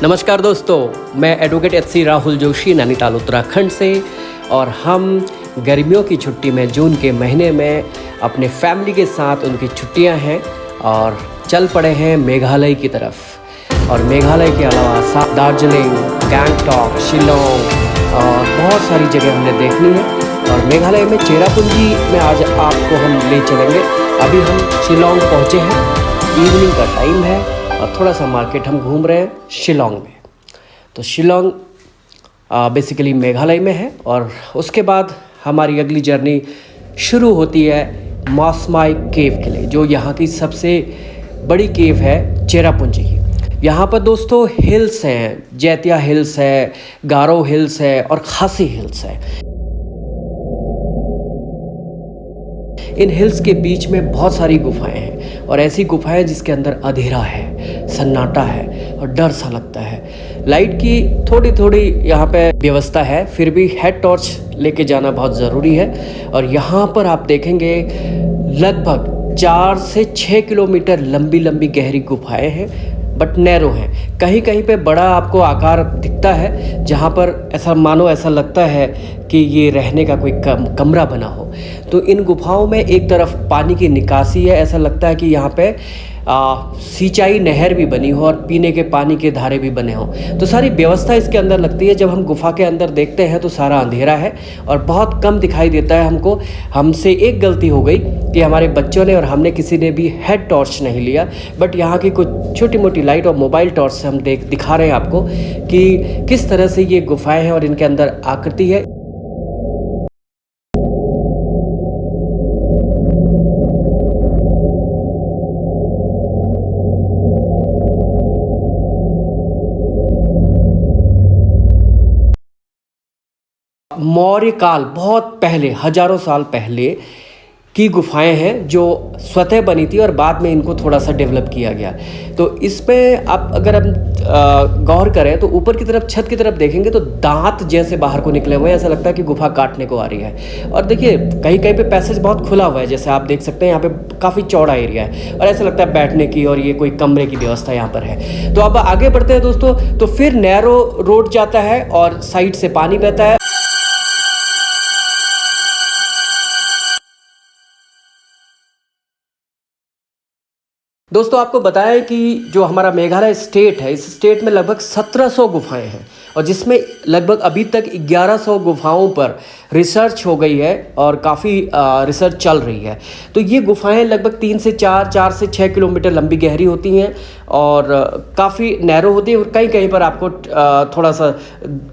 नमस्कार दोस्तों, मैं एडवोकेट एच.सी. राहुल जोशी नैनीताल उत्तराखंड से। और हम गर्मियों की छुट्टी में जून के महीने में अपने फैमिली के साथ, उनकी छुट्टियां हैं और चल पड़े हैं मेघालय की तरफ। और मेघालय के अलावा दार्जिलिंग, गैंगटॉक, शिलोंग और बहुत सारी जगह हमने देखनी है। और मेघालय में चेरापूंजी में आज आपको हम ले चलेंगे। अभी हम शिलोंग पहुँचे हैं, इवनिंग का टाइम है और थोड़ा सा मार्केट हम घूम रहे हैं शिलोंग में। तो शिलोंग बेसिकली मेघालय में है और उसके बाद हमारी अगली जर्नी शुरू होती है मॉसमाई केव के लिए, जो यहाँ की सबसे बड़ी केव है चेरापूंजी की। यहाँ पर दोस्तों हिल्स हैं, जैतिया हिल्स है, गारो हिल्स है और खासी हिल्स है। इन हिल्स के बीच में बहुत सारी गुफाएं हैं और ऐसी गुफाएं जिसके अंदर अंधेरा है, सन्नाटा है और डर सा लगता है। लाइट की थोड़ी थोड़ी यहाँ पे व्यवस्था है, फिर भी हेड टॉर्च लेके जाना बहुत ज़रूरी है। और यहाँ पर आप देखेंगे लगभग 4 से 6 किलोमीटर लंबी लंबी गहरी गुफाएं हैं, बट नैरो हैं। कहीं कहीं पे बड़ा आपको आकार दिखता है, जहाँ पर ऐसा लगता है कि ये रहने का कोई कमरा बना हो। तो इन गुफाओं में एक तरफ पानी की निकासी है, ऐसा लगता है कि यहाँ पे सिंचाई नहर भी बनी हो और पीने के पानी के धारे भी बने हों। तो सारी व्यवस्था इसके अंदर लगती है। जब हम गुफा के अंदर देखते हैं तो सारा अंधेरा है और बहुत कम दिखाई देता है हमको। हमसे एक गलती हो गई कि हमारे बच्चों ने और हमने किसी ने भी हेड टॉर्च नहीं लिया, बट यहाँ की कुछ छोटी मोटी लाइट और मोबाइल टॉर्च से हम दिखा रहे हैं आपको कि किस तरह से ये गुफाएं हैं और इनके अंदर आकृति है। मौर्य काल, बहुत पहले, हजारों साल पहले की गुफाएं हैं जो स्वतः बनी थी और बाद में इनको थोड़ा सा डेवलप किया गया। तो इसमें आप अगर हम गौर करें तो ऊपर की तरफ, छत की तरफ देखेंगे तो दांत जैसे बाहर को निकले हुए हैं, ऐसा लगता है कि गुफा काटने को आ रही है। और देखिए कहीं कहीं पे पैसेज बहुत खुला हुआ है, जैसे आप देख सकते हैं यहाँ पे काफ़ी चौड़ा एरिया है और ऐसा लगता है बैठने की और ये कोई कमरे की व्यवस्था यहाँ पर है। तो अब आगे बढ़ते हैं दोस्तों, तो फिर नैरो रोड जाता है और साइड से पानी बहता है। दोस्तों आपको बताएं कि जो हमारा मेघालय स्टेट है, इस स्टेट में लगभग 1700 गुफाएं हैं और जिसमें लगभग अभी तक 1100 गुफाओं पर रिसर्च हो गई है और काफ़ी रिसर्च चल रही है। तो ये गुफाएं लगभग 3 से 4 से 6 किलोमीटर लंबी गहरी होती हैं और काफ़ी नैरो होती है और कहीं कहीं पर आपको थोड़ा सा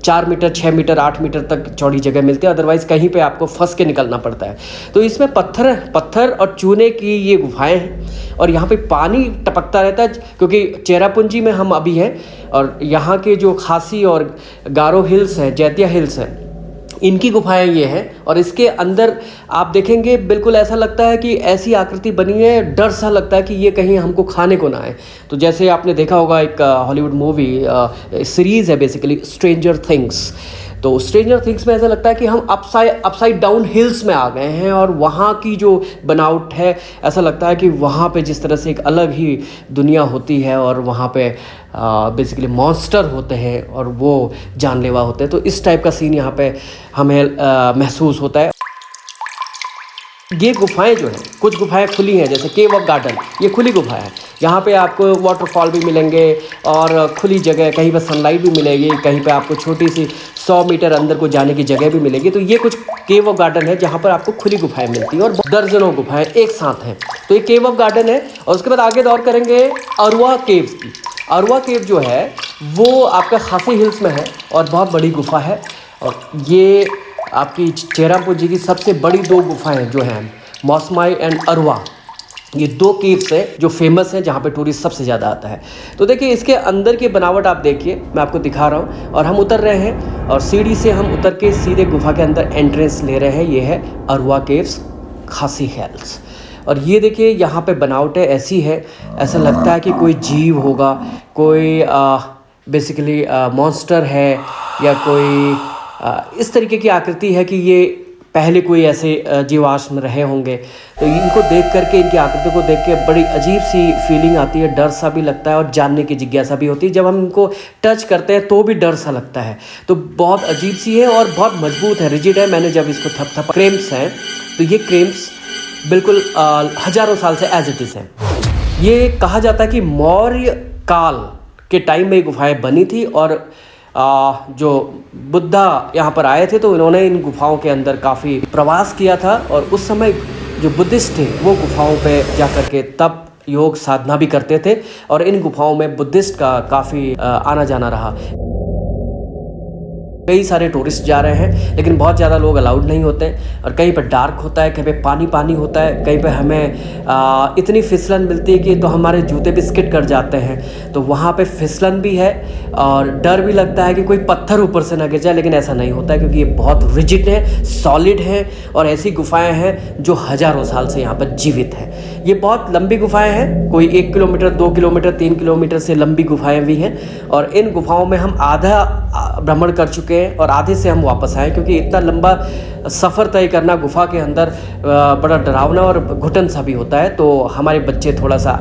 4 मीटर, 6 मीटर, 8 मीटर तक चौड़ी जगह मिलती है। अदरवाइज़ कहीं पे आपको फंस के निकलना पड़ता है। तो इसमें पत्थर और चूने की ये गुफाएं हैं और यहाँ पे पानी टपकता रहता है, क्योंकि चेरापूंजी में हम अभी हैं और यहाँ के जो खासी और गारो हिल्स हैं, जैतिया हिल्स हैं, इनकी गुफाएं ये हैं। और इसके अंदर आप देखेंगे बिल्कुल ऐसा लगता है कि ऐसी आकृति बनी है, डर सा लगता है कि ये कहीं हमको खाने को ना आए। तो जैसे आपने देखा होगा एक हॉलीवुड मूवी सीरीज़ है बेसिकली, स्ट्रेंजर थिंग्स। तो स्ट्रेंजर थिंग्स में ऐसा लगता है कि हम अपसाइड डाउन हिल्स में आ गए हैं और वहाँ की जो बनावट है, ऐसा लगता है कि वहाँ पे जिस तरह से एक अलग ही दुनिया होती है और वहाँ पे बेसिकली मॉन्स्टर होते हैं और वो जानलेवा होते हैं। तो इस टाइप का सीन यहाँ पे हमें महसूस होता है। ये गुफाएं जो हैं, कुछ गुफाएं खुली हैं, जैसे केव ऑफ गार्डन, ये खुली गुफा है। यहाँ पे आपको वाटरफॉल भी मिलेंगे और खुली जगह, कहीं पर सनलाइट भी मिलेगी, कहीं पे आपको छोटी सी 100 मीटर अंदर को जाने की जगह भी मिलेगी। तो ये कुछ केव ऑफ गार्डन है जहाँ पर आपको खुली गुफाएं मिलती हैं और दर्जनों गुफाएं एक साथ हैं। तो ये केव ऑफ गार्डन है। और उसके बाद आगे दौर करेंगे अरवा केव की। अरवा केव जो है वो आपका खासी हिल्स में है और बहुत बड़ी गुफा है। और ये आपकी चेरापूंजी की सबसे बड़ी 2 गुफाएं जो हैं, मॉसमाई एंड अरवा, ये 2 केव्स हैं जो फेमस हैं, जहाँ पे टूरिस्ट सबसे ज़्यादा आता है। तो देखिए इसके अंदर की बनावट आप देखिए, मैं आपको दिखा रहा हूँ। और हम उतर रहे हैं और सीढ़ी से हम उतर के सीधे गुफा के अंदर एंट्रेंस ले रहे हैं। ये है अरवा केव्स, खासी हिल्स। और ये देखिए यहाँ पे बनावटें ऐसी है, ऐसा लगता है कि कोई जीव होगा, कोई बेसिकली मॉन्स्टर है या कोई इस तरीके की आकृति है कि ये पहले कोई ऐसे जीवाश्म रहे होंगे। तो इनको देख करके, इनकी आकृति को देख के बड़ी अजीब सी फीलिंग आती है, डर सा भी लगता है और जानने की जिज्ञासा भी होती है। जब हम इनको टच करते हैं तो भी डर सा लगता है। तो बहुत अजीब सी है और बहुत मजबूत है, रिजिड है। मैंने जब इसको थपथपा, क्रेम्स हैं तो ये क्रेम्स बिल्कुल हज़ारों साल से एज इट इज़ हैं। ये कहा जाता है कि मौर्य काल के टाइम में ये गुफाएँ बनी थी और जो बुद्धा यहाँ पर आए थे तो इन्होंने इन गुफाओं के अंदर काफ़ी प्रवास किया था और उस समय जो बुद्धिस्ट थे वो गुफाओं पे जा कर के तप योग साधना भी करते थे और इन गुफाओं में बुद्धिस्ट का काफ़ी आना जाना रहा। कई सारे टूरिस्ट जा रहे हैं लेकिन बहुत ज़्यादा लोग अलाउड नहीं होते हैं और कहीं पर डार्क होता है, कहीं पे पानी पानी होता है, कहीं पे हमें इतनी फिसलन मिलती है कि तो हमारे जूते भी स्किड कर जाते हैं। तो वहाँ पे फिसलन भी है और डर भी लगता है कि कोई पत्थर ऊपर से ना गिर जाए, लेकिन ऐसा नहीं होता है क्योंकि ये बहुत रिजिड है, सॉलिड है और ऐसी गुफाएँ हैं जो हज़ारों साल से यहाँ पर जीवित हैं। ये बहुत लंबी गुफाएँ हैं, कोई 1 किलोमीटर, 2 किलोमीटर, 3 किलोमीटर से लंबी गुफाएँ भी हैं और इन गुफाओं में हम आधा भ्रमण कर चुके हैं और आधे से हम वापस आए क्योंकि इतना लंबा सफ़र तय करना गुफा के अंदर बड़ा डरावना और घुटन सा भी होता है। तो हमारे बच्चे थोड़ा सा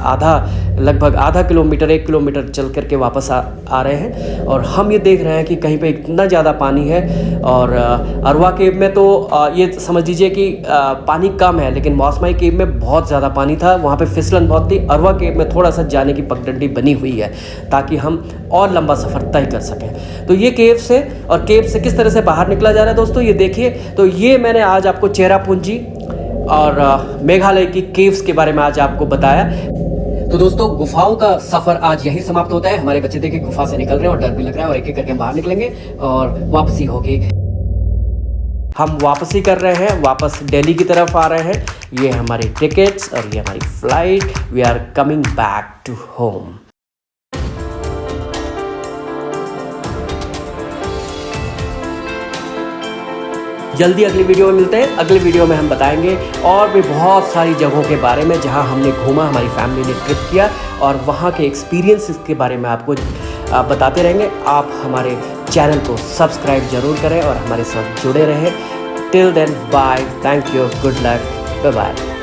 लगभग आधा किलोमीटर, 1 किलोमीटर चल करके वापस आ रहे हैं और हम ये देख रहे हैं कि कहीं पे इतना ज़्यादा पानी है। और अरवा केव में तो ये समझ लीजिए कि पानी कम है, लेकिन मौसमाई केव में बहुत ज़्यादा पानी था, वहाँ पे फिसलन बहुत थी। अरवा केव में थोड़ा सा जाने की पगडंडी बनी हुई है ताकि हम और लंबा सफ़र तय कर सकें। तो ये केव से, और केव से किस तरह से बाहर निकला जा रहा है दोस्तों, ये देखिए। तो ये मैंने आज आपको चेरापूंजी और मेघालय की केव्स के बारे में आज आपको बताया। तो दोस्तों, गुफाओं का सफर आज यही समाप्त होता है। हमारे बच्चे देखिए गुफा से निकल रहे हैं और डर भी लग रहा है और एक एक करके बाहर निकलेंगे और वापसी होगी। हम वापसी कर रहे हैं, वापस दिल्ली की तरफ आ रहे हैं। ये हमारी टिकट्स और ये हमारी flight. We are coming back to home. जल्दी अगली वीडियो में मिलते हैं। अगली वीडियो में हम बताएंगे और भी बहुत सारी जगहों के बारे में जहां हमने घूमा, हमारी फैमिली ने ट्रिप किया और वहां के एक्सपीरियंसेस के बारे में आपको बताते रहेंगे। आप हमारे चैनल को सब्सक्राइब जरूर करें और हमारे साथ जुड़े रहें। Till then, bye, thank you, good luck, bye bye.